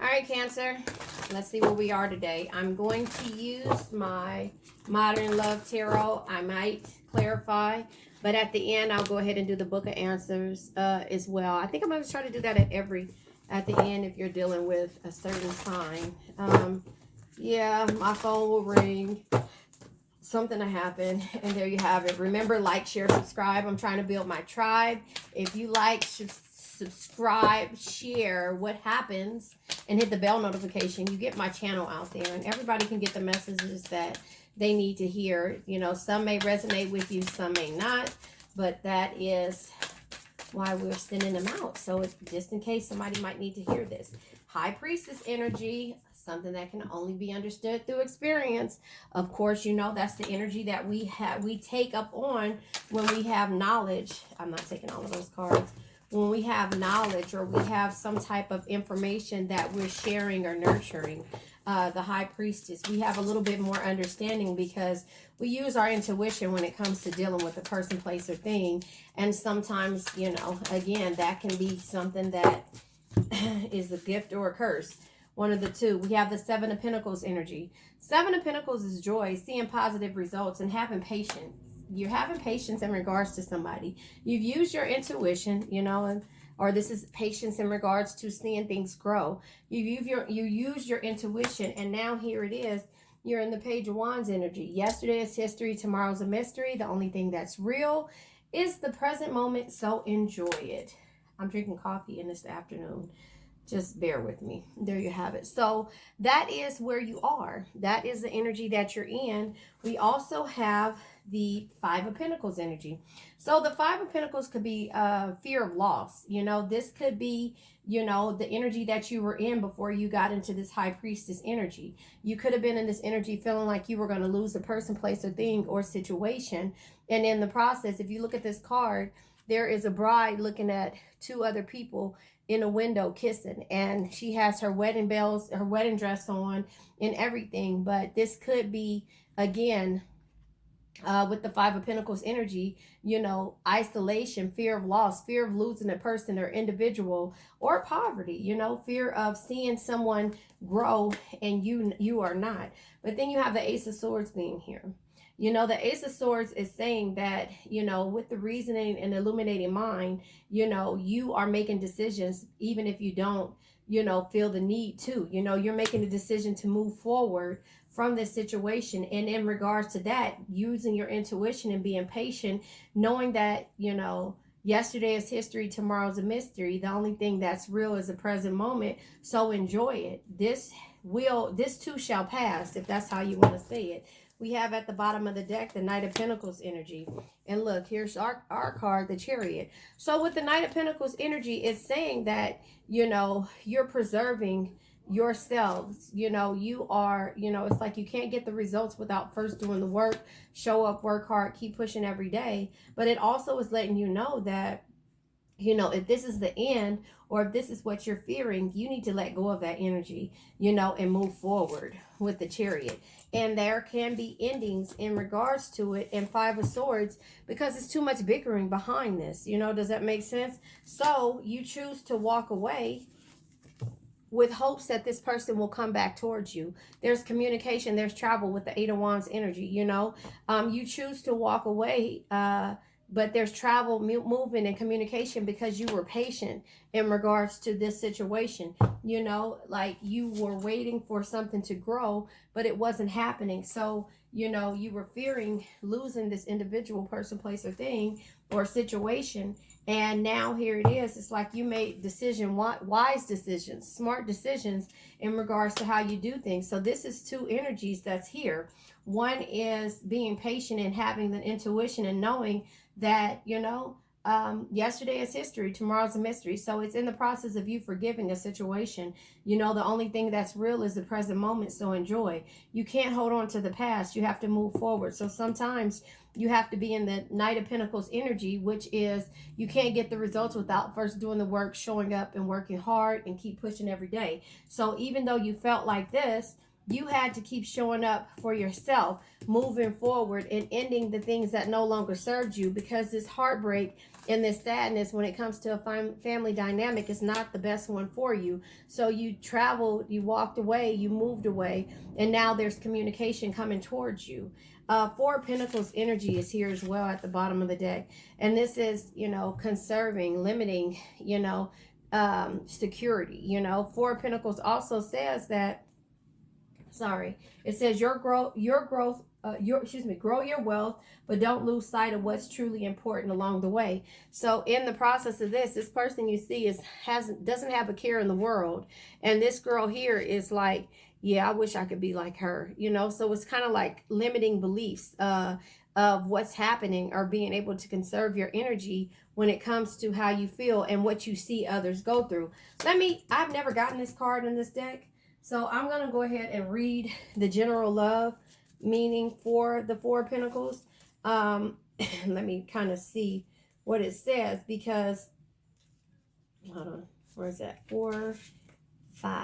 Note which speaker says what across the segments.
Speaker 1: All right, Cancer. Let's see where we are today. I'm going to use my Modern Love Tarot. I might clarify, but at the end, I'll go ahead and do the Book of Answers as well. I think I'm going to try to do that at the end if you're dealing with a certain sign. Yeah, my phone will ring. Something to happen, and there you have it. Remember, like, share, subscribe. I'm trying to build my tribe. If you like, subscribe, share what happens, and hit the bell notification, you get my channel out there, and everybody can get the messages that they need to hear. You know, some may resonate with you, some may not, but that is why we're sending them out. So it's just in case somebody might need to hear this. High Priestess energy, something that can only be understood through experience. Of course, you know that's the energy that we take up on when we have knowledge. I'm not taking all of those cards. When we have knowledge or we have some type of information that we're sharing or nurturing. The High Priestess, we have a little bit more understanding because we use our intuition when it comes to dealing with a person, place, or thing. And sometimes, you know, again, that can be something that is a gift or a curse. One of the two. We have the Seven of Pentacles energy. Seven of Pentacles is joy, seeing positive results, and having patience. You're having patience in regards to somebody. You've used your intuition, you know, or this is patience in regards to seeing things grow. You use your intuition, and now here it is. You're in the Page of Wands energy. Yesterday is history, tomorrow's a mystery. The only thing that's real is the present moment, so enjoy it. I'm drinking coffee in this afternoon. Just bear with me. There you have it. So that is where you are. That is the energy that you're in. We also have the Five of Pentacles energy. So the Five of Pentacles could be fear of loss. You know, this could be, you know, the energy that you were in before you got into this High Priestess energy. You could have been in this energy feeling like you were going to lose a person, place, or thing or situation. And in the process, if you look at this card, there is a bride looking at two other people in a window kissing, and she has her wedding bells, her wedding dress on and everything. But this could be, again, with the Five of Pentacles energy, you know, isolation, fear of loss, fear of losing a person or individual, or poverty, you know, fear of seeing someone grow and you are not. But then you have the Ace of Swords being here. You know, the Ace of Swords is saying that, you know, with the reasoning and illuminating mind, you know, you are making decisions even if you don't, you know, feel the need to. You know, you're making a decision to move forward from this situation. And in regards to that, using your intuition and being patient, knowing that, you know, yesterday is history, tomorrow's a mystery. The only thing that's real is the present moment. So enjoy it. This too shall pass, if that's how you want to say it. We have at the bottom of the deck the Knight of Pentacles energy. And look, here's our card, the Chariot. So with the Knight of Pentacles energy, it's saying that, you know, you're preserving yourselves. You know, you are, you know, it's like you can't get the results without first doing the work. Show up, work hard, keep pushing every day. But it also is letting you know that, you know, if this is the end, or if this is what you're fearing, you need to let go of that energy, you know, and move forward with the Chariot. And there can be endings in regards to it, and Five of Swords, because it's too much bickering behind this. You know, does that make sense? So you choose to walk away with hopes that this person will come back towards you. There's communication, there's travel with the Eight of Wands energy, you know. You choose to walk away, but there's travel, movement, and communication because you were patient in regards to this situation. You know, like you were waiting for something to grow, but it wasn't happening. So, you know, you were fearing losing this individual, person, place, or thing, or situation. And now here it is. It's like you made wise decisions, smart decisions in regards to how you do things. So this is two energies that's here. One is being patient and having the intuition and knowing that, you know, yesterday is history, tomorrow's a mystery. So it's in the process of you forgiving a situation. You know, the only thing that's real is the present moment. So enjoy. You can't hold on to the past. You have to move forward. So sometimes you have to be in the Knight of Pentacles energy, which is you can't get the results without first doing the work, showing up and working hard and keep pushing every day. So even though you felt like this, you had to keep showing up for yourself, moving forward and ending the things that no longer served you, because this heartbreak and this sadness when it comes to a family dynamic is not the best one for you. So you traveled, you walked away, you moved away, and now there's communication coming towards you. Four of Pentacles energy is here as well at the bottom of the deck. And this is, conserving, limiting, security. Four of Pentacles also says that, it says grow your wealth, but don't lose sight of what's truly important along the way. So in the process of this person you see doesn't have a care in the world. And this girl here is like, yeah, I wish I could be like her, so it's kind of like limiting beliefs of what's happening, or being able to conserve your energy when it comes to how you feel and what you see others go through. I've never gotten this card in this deck. So I'm going to go ahead and read the general love meaning for the Four of Pentacles. Let me kind of see what it says, because, hold on, where is that? 4, 5.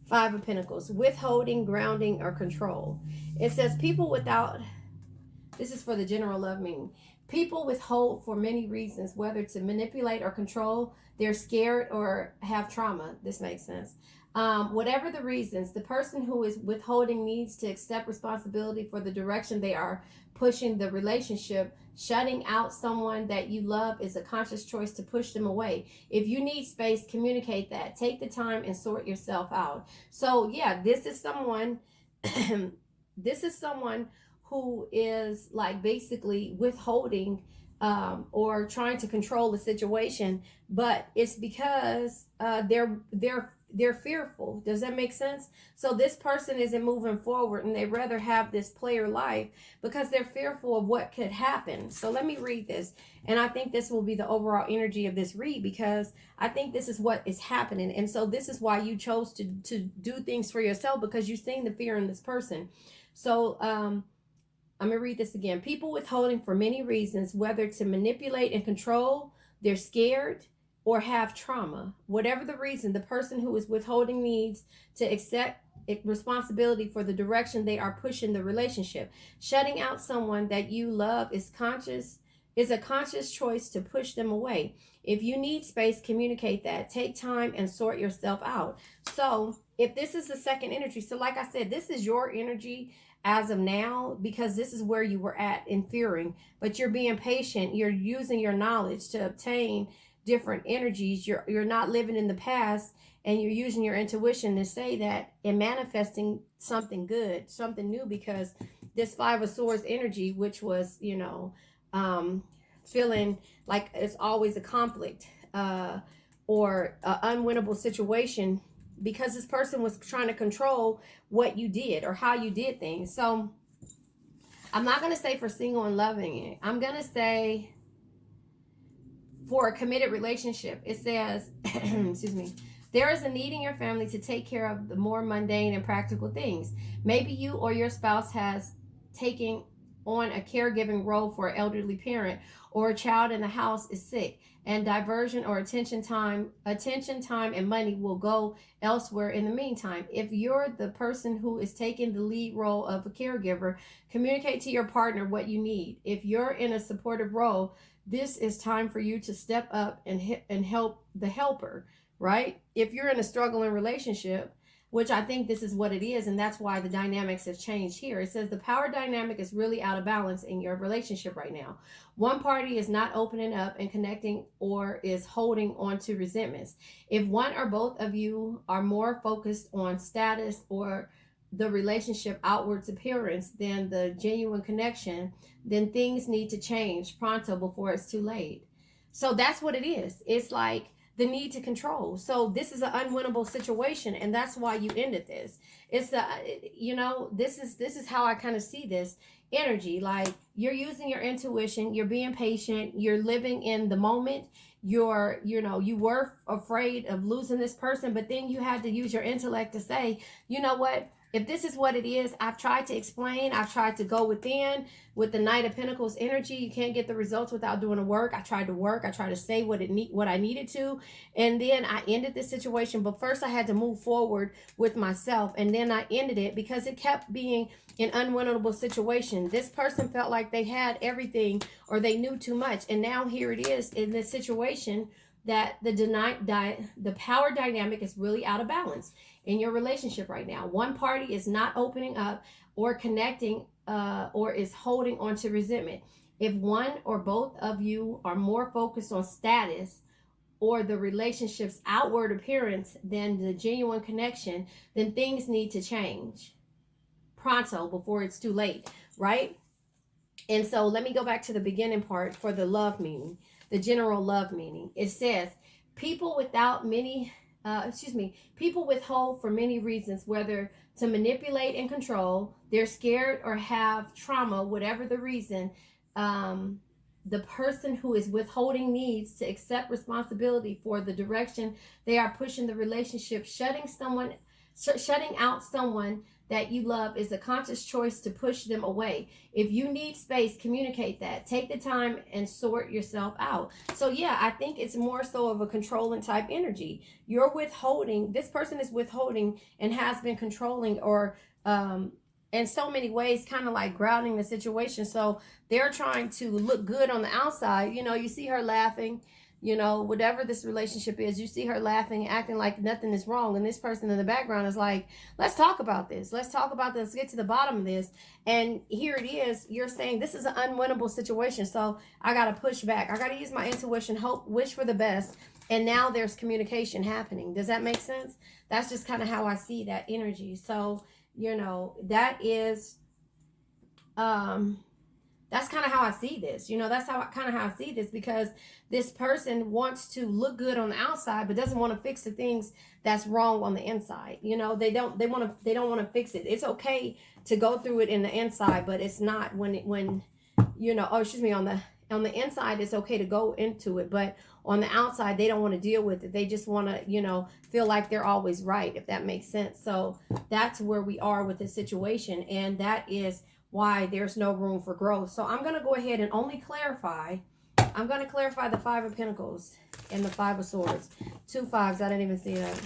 Speaker 1: 5 of Pentacles, withholding, grounding, or control. It says this is for the general love meaning. People withhold for many reasons, whether to manipulate or control. They're scared or have trauma. This makes sense. Whatever the reasons, the person who is withholding needs to accept responsibility for the direction they are pushing the relationship. Shutting out someone that you love is a conscious choice to push them away. If you need space, communicate that. Take the time and sort yourself out. So yeah, this is someone who is like basically withholding or trying to control the situation, but it's because they're fearful. Does that make sense? So this person isn't moving forward, and they rather have this player life because they're fearful of what could happen. So let me read this, and I think this will be the overall energy of this read, because I think this is what is happening. And so this is why you chose to do things for yourself, because you've seen the fear in this person. So I'm going to read this again. People withholding for many reasons, whether to manipulate and control, they're scared, or have trauma. Whatever the reason, the person who is withholding needs to accept responsibility for the direction they are pushing the relationship. Shutting out someone that you love is a conscious choice to push them away. If you need space, communicate that. Take time and sort yourself out. So if this is the second energy, so like I said, this is your energy as of now, because this is where you were at in fearing, but you're being patient. You're using your knowledge to obtain different energies. You're not living in the past, and you're using your intuition to say that and manifesting something good, something new, because this Five of Swords energy, which was, feeling like it's always a conflict or an unwinnable situation, because this person was trying to control what you did or how you did things. So I'm not going to say for single and loving it. I'm going to say for a committed relationship. It says, excuse me, there is a need in your family to take care of the more mundane and practical things. Maybe you or your spouse has taken on a caregiving role for an elderly parent, or a child in the house is sick, and diversion or attention time and money will go elsewhere in the meantime. If you're the person who is taking the lead role of a caregiver, communicate to your partner what you need. If you're in a supportive role, this is time for you to step up and help the helper, right? If you're in a struggling relationship, which I think this is what it is, and that's why the dynamics have changed here. It says the power dynamic is really out of balance in your relationship right now. One party is not opening up and connecting, or is holding on to resentments. If one or both of you are more focused on status or the relationship outwards appearance than the genuine connection, then things need to change pronto before it's too late. So that's what it is. It's like the need to control. So this is an unwinnable situation, and that's why you ended this. It's this is how I kind of see this energy. Like, you're using your intuition, you're being patient, you're living in the moment. You were afraid of losing this person, but then you had to use your intellect to say, you know what, If this is what it is, I've tried to explain. I've tried to go within with the Knight of Pentacles energy. You can't get the results without doing the work. I tried to work. I tried to say what I needed to, and then I ended the situation. But first, I had to move forward with myself, and then I ended it because it kept being an unwinnable situation. This person felt like they had everything or they knew too much, and now here it is in this situation that the power dynamic is really out of balance in your relationship right now. One party is not opening up or connecting or is holding on to resentment. If one or both of you are more focused on status or the relationship's outward appearance than the genuine connection, then things need to change pronto before it's too late, right? And so let me go back to the beginning part for the love meaning, the general love meaning. It says, people people withhold for many reasons, whether to manipulate and control, they're scared or have trauma, whatever the reason. The person who is withholding needs to accept responsibility for the direction they are pushing the relationship. Shutting out someone that you love is a conscious choice to push them away. If you need space, communicate that. Take the time and sort yourself out. So yeah, I think it's more so of a controlling type energy. You're withholding, this person is withholding and has been controlling or in so many ways kind of like grounding the situation. So they're trying to look good on the outside. You know, you see her laughing, you know, whatever this relationship is, you see her laughing, acting like nothing is wrong. And this person in the background is like, let's talk about this. Let's talk about this. Let's get to the bottom of this. And here it is. You're saying this is an unwinnable situation. So I got to push back. I got to use my intuition, hope, wish for the best. And now there's communication happening. Does that make sense? That's just kind of how I see that energy. So, you know, that is, that's kind of how I see this. You know, that's how I see this, because this person wants to look good on the outside, but doesn't want to fix the things that's wrong on the inside. You know, they don't want to fix it. It's okay to go through it in the inside, but it's not when you know, on the inside, it's okay to go into it, but on the outside, they don't want to deal with it. They just want to, you know, feel like they're always right, if that makes sense. So that's where we are with this situation. And that is why there's no room for growth. So I'm going to go ahead and only clarify. I'm going to clarify the Five of Pentacles and the Five of Swords. 2 5s. I didn't even see that.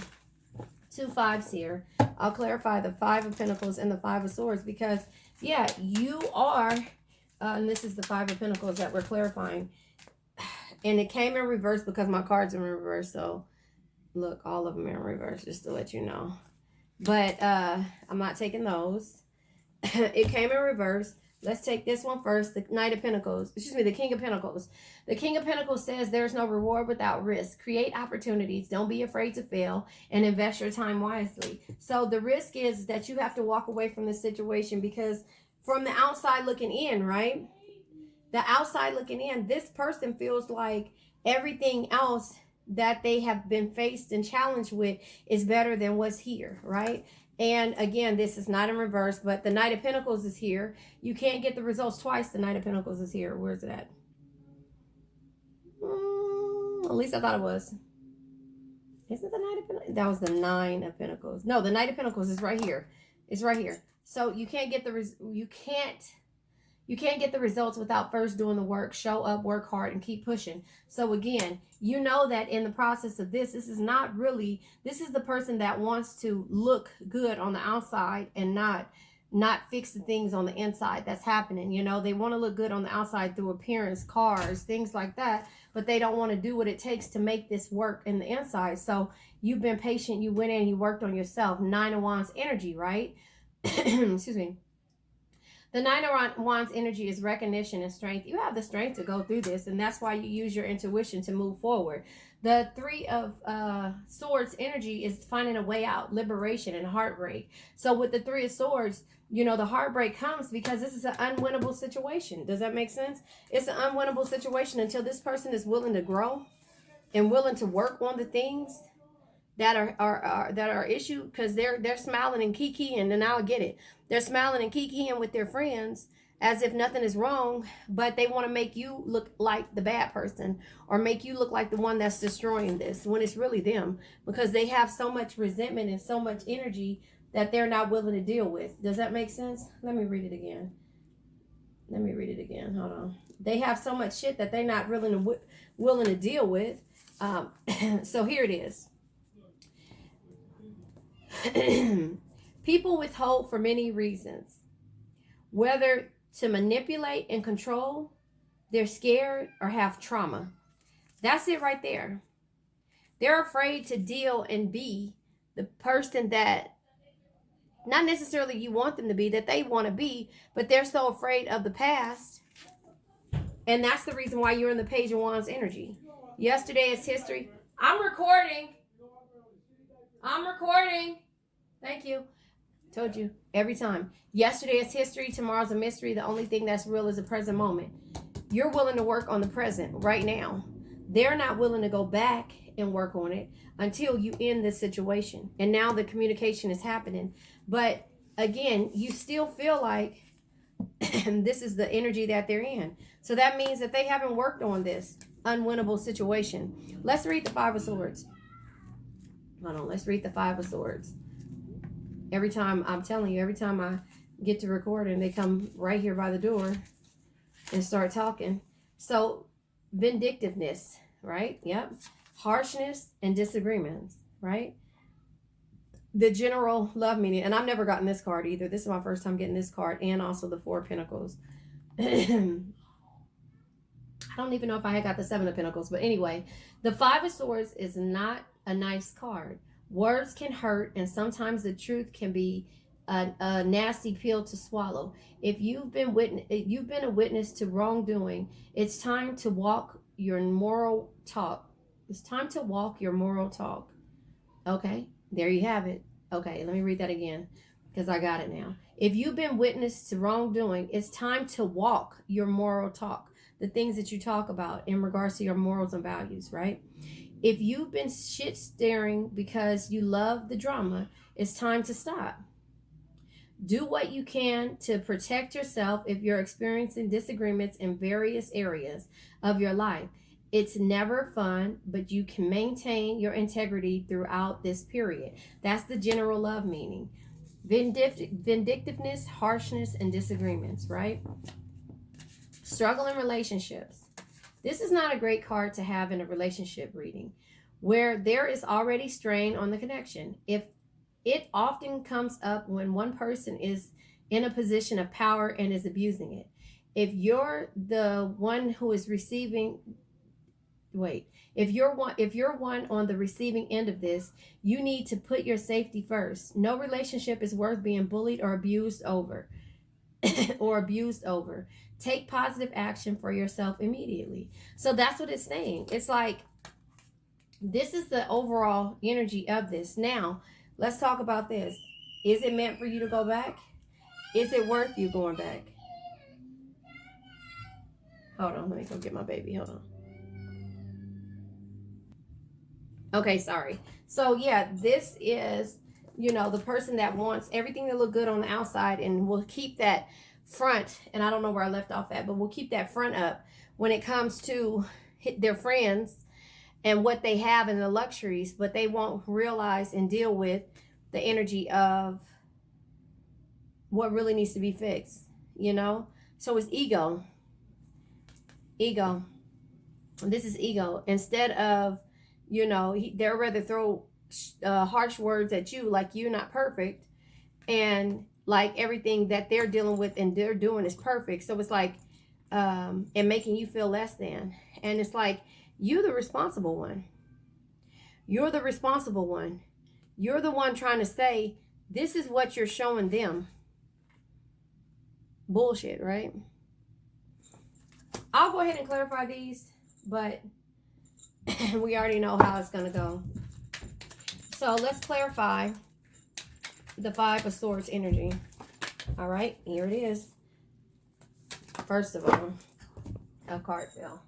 Speaker 1: 2 5s here. I'll clarify the Five of Pentacles and the Five of Swords because, yeah, you are, and this is the Five of Pentacles that we're clarifying. And it came in reverse because my cards are in reverse. So, look, all of them are in reverse, just to let you know. But I'm not taking those. It came in reverse. Let's take this one first. The Knight of Pentacles. Excuse me, the King of Pentacles. The King of Pentacles says there's no reward without risk. Create opportunities. Don't be afraid to fail. And invest your time wisely. So the risk is that you have to walk away from this situation because from the outside looking in, right? The outside looking in, this person feels like everything else that they have been faced and challenged with is better than what's here, right? And again, this is not in reverse, but the Knight of Pentacles is here. You can't get the results twice. The Knight of Pentacles is here. Where's it at? At least I thought it was. Isn't the Knight of Pentacles? That was the Nine of Pentacles. No, the Knight of Pentacles is right here. It's right here. So you can't get you can't get the results without first doing the work. Show up, work hard, and keep pushing. So again, you know that in the process of this is not really, this is the person that wants to look good on the outside and not fix the things on the inside that's happening. You know, they want to look good on the outside through appearance, cars, things like that, but they don't want to do what it takes to make this work in the inside. So you've been patient, you went in, you worked on yourself. 9 of Wands energy, right? Excuse me. The 9 of Wands energy is recognition and strength. You have the strength to go through this, and that's why you use your intuition to move forward. The 3 of Swords energy is finding a way out, liberation, and heartbreak. So with the 3 of Swords, you know, the heartbreak comes because this is an unwinnable situation. Does that make sense? It's an unwinnable situation until this person is willing to grow and willing to work on the things that are issue, because they're smiling and kikiing, and now I get it. They're smiling and kikiing with their friends as if nothing is wrong, but they want to make you look like the bad person or make you look like the one that's destroying this when it's really them, because they have so much resentment and so much energy that they're not willing to deal with. Does that make sense? Let me read it again. Hold on. They have so much shit that they're not willing to deal with. So here it is. People withhold for many reasons. Whether to manipulate and control, they're scared, or have trauma. That's it right there. They're afraid to deal and be the person that not necessarily you want them to be, that they want to be, but they're so afraid of the past. And that's the reason why you're in the Page of Wands energy. Yesterday is history. I'm recording. Thank you. Told you every time. Yesterday is history. Tomorrow's a mystery. The only thing that's real is the present moment. You're willing to work on the present right now. They're not willing to go back and work on it until you end this situation. And now the communication is happening. But again, you still feel like this is the energy that they're in. So that means that they haven't worked on this unwinnable situation. Let's read the Five of Swords. Hold on, let's read the Five of Swords. Every time, I'm telling you, every time I get to recording, they come right here by the door and start talking. So, vindictiveness, right? Yep. Harshness and disagreements, right? The general love meaning. And I've never gotten this card either. This is my first time getting this card, and also the Four of Pentacles. I don't even know if I had got the Seven of Pentacles. But anyway, the Five of Swords is not a nice card. Words can hurt, and sometimes the truth can be a nasty pill to swallow. If you've been a witness to wrongdoing, it's time to walk your moral talk. It's time to walk your moral talk. Okay, there you have it. Okay, let me read that again because I got it now. If you've been witness to wrongdoing, it's time to walk your moral talk. The things that you talk about in regards to your morals and values, right? If you've been shit staring because you love the drama, it's time to stop. Do what you can to protect yourself if you're experiencing disagreements in various areas of your life. It's never fun, but you can maintain your integrity throughout this period. That's the general love meaning. Vindictiveness, harshness, and disagreements, right? Struggle in relationships. This is not a great card to have in a relationship reading where there is already strain on the connection. If it often comes up when one person is in a position of power and is abusing it. If you're the one who is receiving, if you're one on the receiving end of this, you need to put your safety first. No relationship is worth being bullied or abused over. Take positive action for yourself immediately. So that's what it's saying. It's like, this is the overall energy of this. Now, let's talk about this. Is it meant for you to go back? Is it worth you going back? Hold on, let me go get my baby. Hold on. Okay, sorry. So yeah, this is, the person that wants everything to look good on the outside and will keep that front, and I don't know where I left off at, but we'll keep that front up when it comes to their friends and what they have and the luxuries, but they won't realize and deal with the energy of what really needs to be fixed, So it's ego. This is ego. Instead of, they'll rather throw harsh words at you like you're not perfect, and like everything that they're dealing with and they're doing is perfect. So it's like, and making you feel less than. And it's like, you're the responsible one. You're the responsible one. You're the one trying to say, this is what you're showing them. Bullshit, right? I'll go ahead and clarify these, but we already know how it's going to go. So let's clarify the Five of Swords energy. All right, here it is. First of all, a card fell.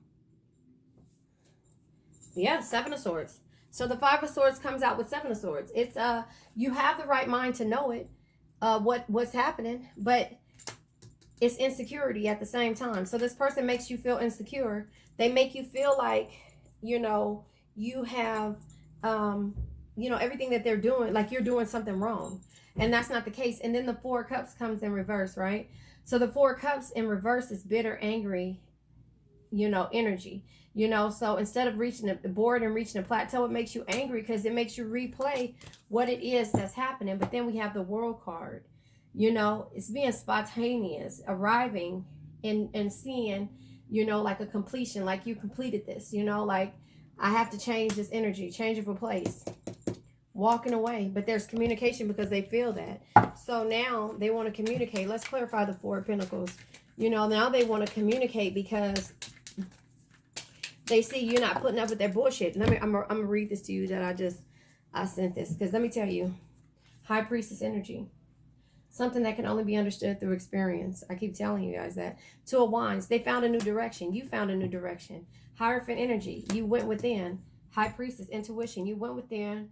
Speaker 1: Yeah, Seven of Swords. So the Five of Swords comes out with Seven of Swords. It's you have the right mind to know it, what's happening, but it's insecurity at the same time. So this person makes you feel insecure. They make you feel like, you have, everything that they're doing, like you're doing something wrong. And that's not the case. And then the Four of Cups comes in reverse, right? So the Four of Cups in reverse is bitter, angry, energy. So instead of reaching the board and reaching a plateau, it makes you angry because it makes you replay what it is that's happening. But then we have the World card. It's being spontaneous, arriving and seeing, like a completion, like you completed this, like I have to change this energy, change it for place, walking away. But there's communication because they feel that. So now they want to communicate. Let's clarify the Four of Pentacles. Now they want to communicate because they see you're not putting up with their bullshit. I'm gonna read this to you that I sent this, because let me tell you, High Priestess energy. Something that can only be understood through experience. I keep telling you guys that. Two of Wands, they found a new direction. You found a new direction. Hierophant energy, you went within. High Priestess, intuition, you went within.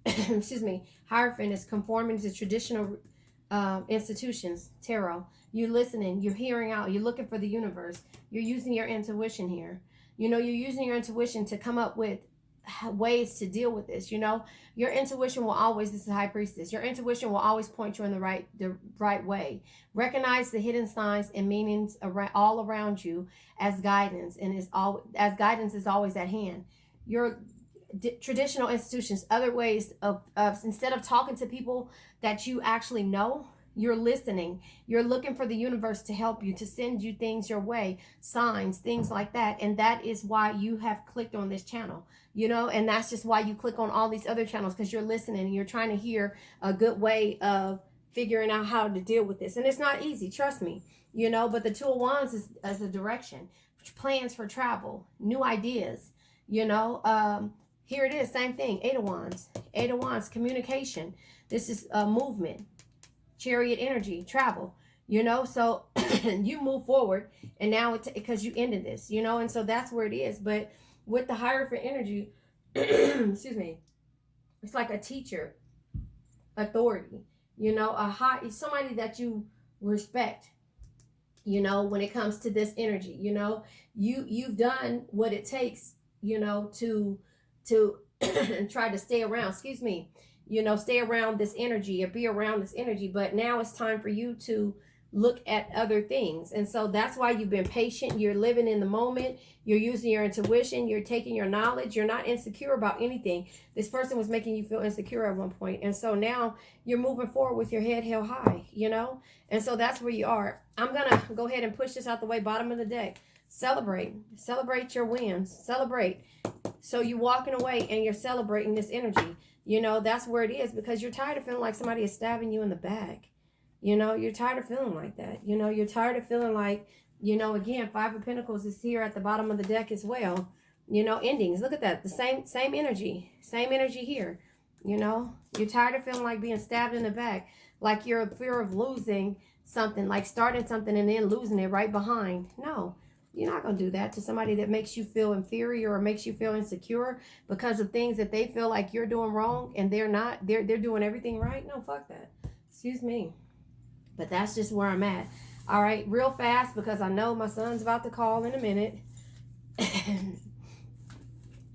Speaker 1: Excuse me. Hierophant is conforming to traditional institutions. Tarot, you're listening, you're hearing out, you're looking for the universe. You're using your intuition here. You're using your intuition to come up with ways to deal with this. Your intuition will always, this is High Priestess, your intuition will always point you in the right way. Recognize the hidden signs and meanings all around you as guidance, and as guidance is always at hand. Your traditional institutions, other ways of instead of talking to people that you actually know, you're listening. You're looking for the universe to help you, to send you things your way, signs, things like that. And that is why you have clicked on this channel, and that's just why you click on all these other channels, because you're listening and you're trying to hear a good way of figuring out how to deal with this. And it's not easy, trust me, but the Two of Wands is as a direction, plans for travel, new ideas, here it is, same thing, Eight of Wands. Eight of Wands, communication. This is movement. Chariot energy, travel, so you move forward, and now it's because you ended this, and so that's where it is. But with the Hierophant energy, excuse me, it's like a teacher, authority, somebody that you respect, when it comes to this energy, you've done what it takes, to try to stay around, excuse me, stay around this energy or be around this energy. But now it's time for you to look at other things. And so that's why you've been patient. You're living in the moment. You're using your intuition. You're taking your knowledge. You're not insecure about anything. This person was making you feel insecure at one point. And so now you're moving forward with your head held high, And so that's where you are. I'm going to go ahead and push this out the way. Bottom of the deck. Celebrate. Celebrate your wins. Celebrate. So you're walking away and you're celebrating this energy. That's where it is, because you're tired of feeling like somebody is stabbing you in the back. You're tired of feeling like that. You're tired of feeling like, again, Five of Pentacles is here at the bottom of the deck as well. Endings. Look at that. The same energy. Same energy here. You're tired of feeling like being stabbed in the back. Like you're in fear of losing something, like starting something and then losing it right behind. No. You're not going to do that to somebody that makes you feel inferior or makes you feel insecure because of things that they feel like you're doing wrong and they're not. They're doing everything right. No, fuck that. Excuse me. But that's just where I'm at. All right, real fast, because I know my son's about to call in a minute.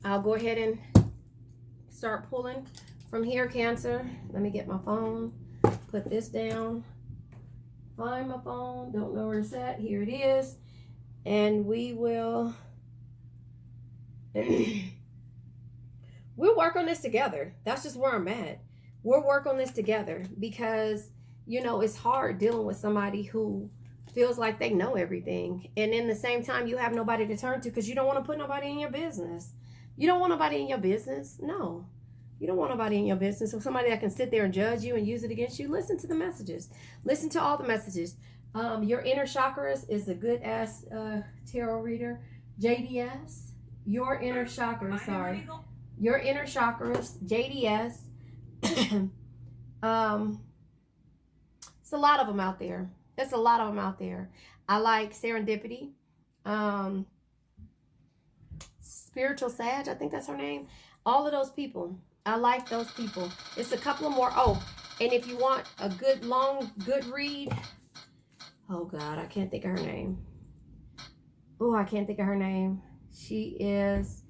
Speaker 1: I'll go ahead and start pulling from here, Cancer. Let me get my phone. Put this down. Find my phone. Don't know where it's at. Here it is. And we will, we'll work on this together. That's just where I'm at. We'll work on this together because, it's hard dealing with somebody who feels like they know everything. And in the same time, you have nobody to turn to because you don't want to put nobody in your business. You don't want nobody in your business. No, you don't want nobody in your business. So somebody that can sit there and judge you and use it against you. Listen to the messages. Listen to all the messages. Your inner chakras is a good ass tarot reader. JDS, your inner chakras, sorry. Your inner chakras, JDS. It's a lot of them out there. It's a lot of them out there. I like Serendipity. Spiritual Sage, I think that's her name. All of those people. I like those people. It's a couple of more. Oh, and if you want a good, long, good read. Oh, God, I can't think of her name. Oh, I can't think of her name. She has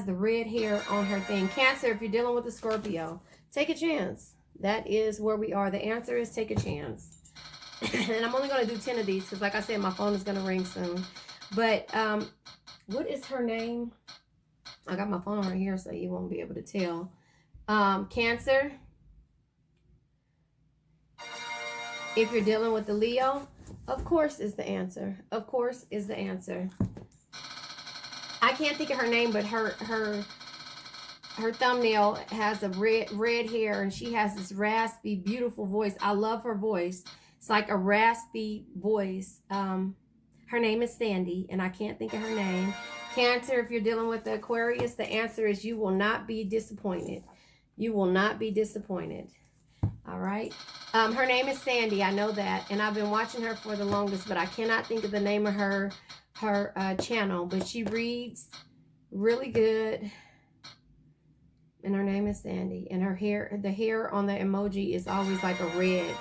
Speaker 1: the red hair on her thing. Cancer, if you're dealing with a Scorpio, take a chance. That is where we are. The answer is take a chance. And I'm only going to do 10 of these because, like I said, my phone is going to ring soon. But what is her name? I got my phone right here so you won't be able to tell. Cancer. If you're dealing with the Leo, of course is the answer. Of course is the answer. I can't think of her name, but her thumbnail has a red hair, and she has this raspy, beautiful voice. I love her voice. It's like a raspy voice. Her name is Sandy, and I can't think of her name. Cancer, if you're dealing with the Aquarius, the answer is you will not be disappointed. You will not be disappointed. All right. Her name is Sandy. I know that, and I've been watching her for the longest, but I cannot think of the name of her channel. But she reads really good. And her name is Sandy. And her hair, the hair on the emoji is always like a red.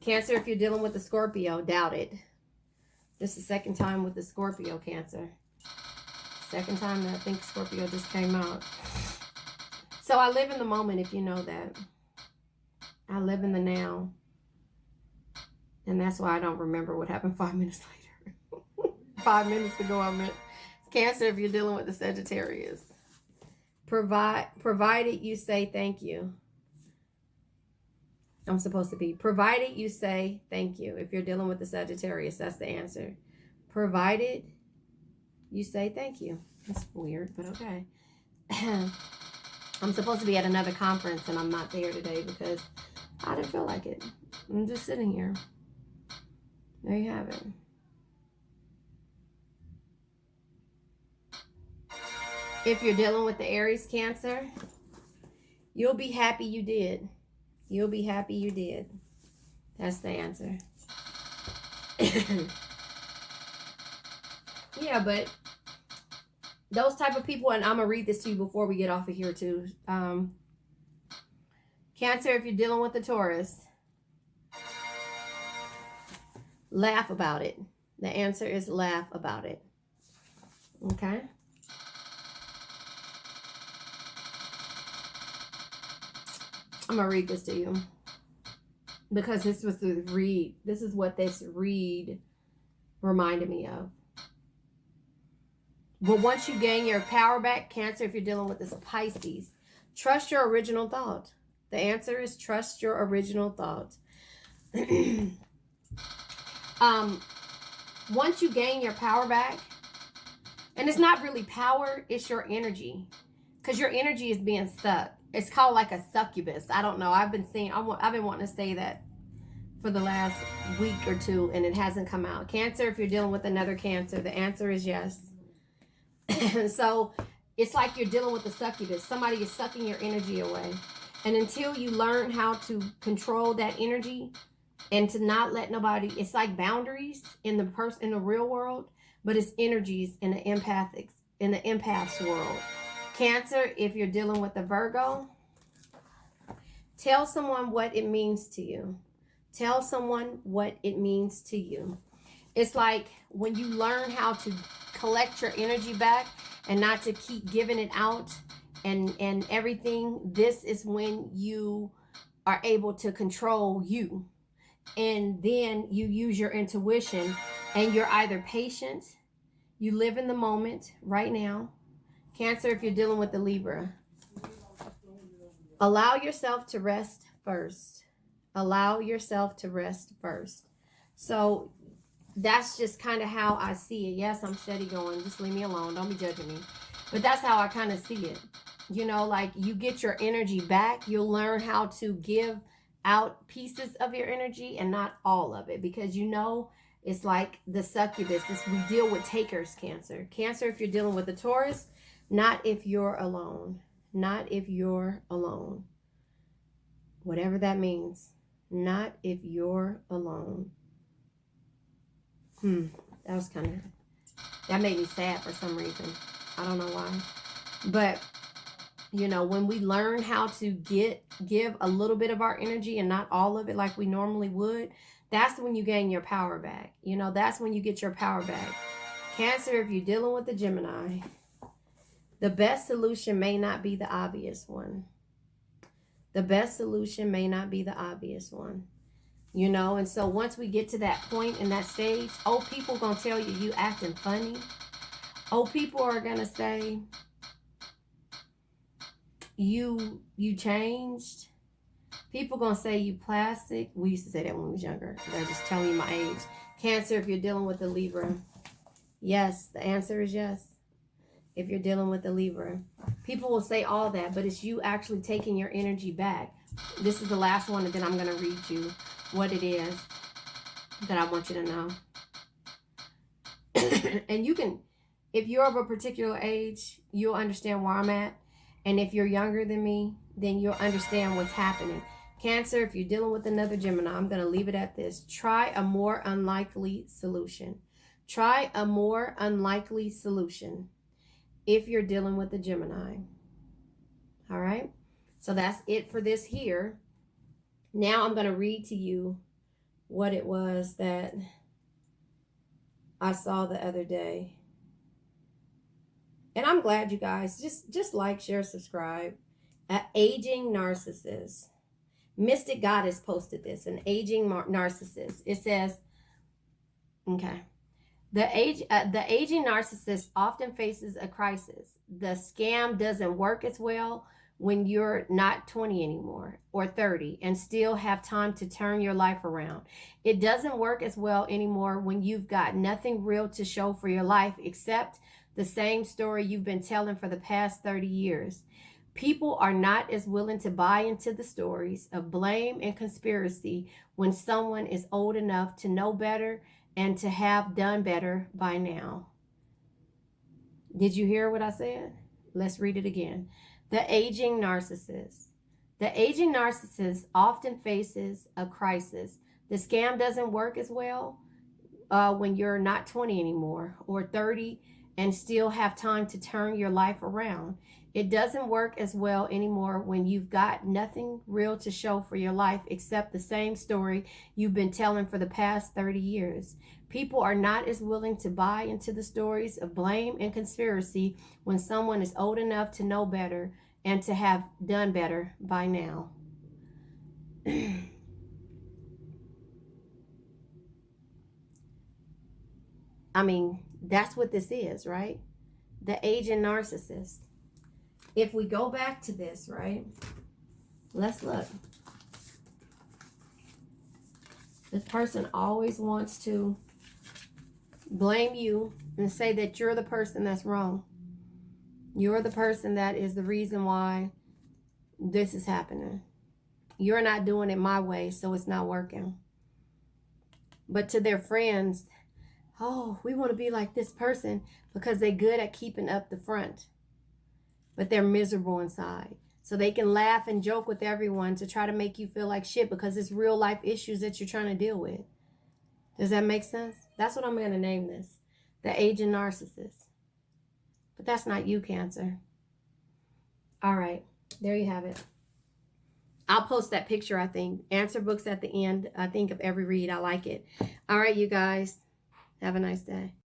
Speaker 1: Cancer, if you're dealing with the Scorpio, doubt it. This is the second time with the Scorpio, Cancer. Second time that I think Scorpio just came out. So I live in the moment, if you know that. I live in the now. And that's why I don't remember what happened 5 minutes later. 5 minutes ago, I meant. Cancer, if you're dealing with the Sagittarius. Provided you say thank you. I'm supposed to be. Provided you say thank you. If you're dealing with the Sagittarius, that's the answer. Provided you say thank you. That's weird, but okay. I'm supposed to be at another conference, and I'm not there today because I didn't feel like it. I'm just sitting here. There you have it. If you're dealing with the Aries, Cancer, you'll be happy you did. You'll be happy you did. That's the answer. Yeah, but those type of people, and I'm going to read this to you before we get off of here too. Cancer, if you're dealing with the Taurus, laugh about it. The answer is laugh about it. Okay? I'm going to read this to you because this was the read. This is what this read reminded me of. But once you gain your power back, Cancer, if you're dealing with this Pisces, trust your original thought. The answer is trust your original thought. Once you gain your power back, and it's not really power, it's your energy. Because your energy is being sucked. It's called like a succubus. I don't know. I've been wanting to say that for the last week or two, and it hasn't come out. Cancer, if you're dealing with another Cancer, the answer is yes. So it's like you're dealing with a succubus. Somebody is sucking your energy away. And until you learn how to control that energy and to not let nobody, it's like boundaries in the real world, but it's energies in the empath's world. Cancer, if you're dealing with a Virgo, tell someone what it means to you. Tell someone what it means to you. It's like when you learn how to collect your energy back and not to keep giving it out and everything, this is when you are able to control you. And then you use your intuition, and you're either patient, you live in the moment right now. Cancer, if you're dealing with the Libra, allow yourself to rest first. Allow yourself to rest first. So that's just kind of how I see it. Yes, I'm steady going. Just leave me alone. Don't be judging me. But that's how I kind of see it. You know, like you get your energy back. You'll learn how to give out pieces of your energy and not all of it. Because you know, it's like the succubus. We deal with takers, Cancer. Cancer, if you're dealing with the Taurus, not if you're alone. Not if you're alone. Whatever that means. Not if you're alone. That was that made me sad for some reason. I don't know why. But, you know, when we learn how to give a little bit of our energy and not all of it like we normally would, that's when you gain your power back. You know, that's when you get your power back. Cancer, if you're dealing with the Gemini, the best solution may not be the obvious one. The best solution may not be the obvious one. You know, and so once we get to that point in that stage, oh, people gonna tell you you acting funny. Oh, people are gonna say you changed. People gonna say you plastic. We used to say that when we was younger. They're just telling you my age. Cancer, if you're dealing with a Libra. Yes, the answer is yes. If you're dealing with a Libra. People will say all that, but it's you actually taking your energy back. This is the last one, and then I'm gonna read you what it is that I want you to know. And you can, if you're of a particular age, you'll understand where I'm at. And if you're younger than me, then you'll understand what's happening. Cancer, if you're dealing with another Gemini, I'm going to leave it at this. Try a more unlikely solution. Try a more unlikely solution if you're dealing with a Gemini. All right? So that's it for this here. Now I'm going to read to you what it was that I saw the other day. And I'm glad you guys just like, share, subscribe. An aging narcissist. Mystic Goddess posted this. An aging narcissist. It says, okay. The aging narcissist often faces a crisis. The scam doesn't work as well when you're not 20 anymore or 30 and still have time to turn your life around. It doesn't work as well anymore when you've got nothing real to show for your life except the same story you've been telling for the past 30 years. People are not as willing to buy into the stories of blame and conspiracy when someone is old enough to know better and to have done better by now. Did you hear what I said? Let's read it again. The aging narcissist. The aging narcissist often faces a crisis. The scam doesn't work as well when you're not 20 anymore or 30 and still have time to turn your life around. It doesn't work as well anymore when you've got nothing real to show for your life except the same story you've been telling for the past 30 years. People are not as willing to buy into the stories of blame and conspiracy when someone is old enough to know better and to have done better by now. I mean, that's what this is, right? The aging narcissist. If we go back to this, right? Let's look. This person always wants to blame you and say that you're the person that's wrong. You're the person that is the reason why this is happening. You're not doing it my way, so it's not working. But to their friends, oh, we want to be like this person because they're good at keeping up the front. But they're miserable inside. So they can laugh and joke with everyone to try to make you feel like shit because it's real life issues that you're trying to deal with. Does that make sense? That's what I'm going to name this. The aging narcissist. But that's not you, Cancer. All right. There you have it. I'll post that picture, I think. Answer books at the end, I think, of every read. I like it. All right, you guys. Have a nice day.